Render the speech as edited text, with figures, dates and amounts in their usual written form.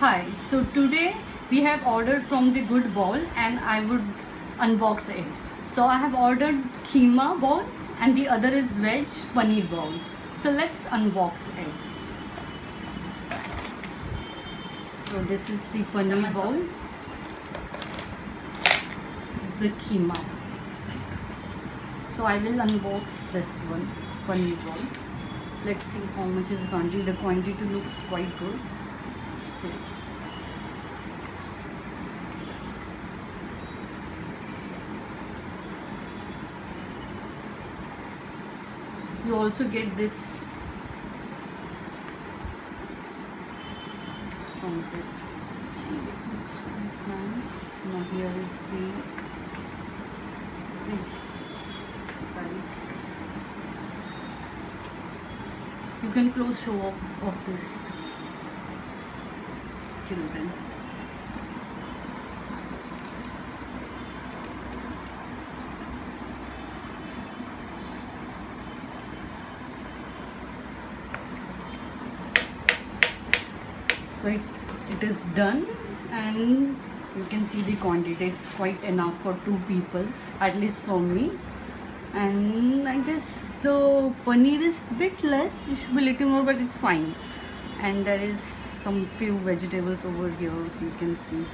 Hi, so today we have ordered from the Good Bowl and I would unbox it. So I have ordered keema bowl and the other is veg paneer bowl. So let's unbox it. So this is the paneer bowl. This is the keema. So I will unbox this one, paneer bowl. Let's see how much is quantity. The quantity looks quite good. Still. You also get this from it, and it looks quite nice. Now here is the veg rice. You can close show up of this children. So it is done, and you can see the quantity. It's quite enough for 2 people, at least for me. And I guess the paneer is a bit less. It should be a little more, but it's fine. And there is some few vegetables over here. You can see.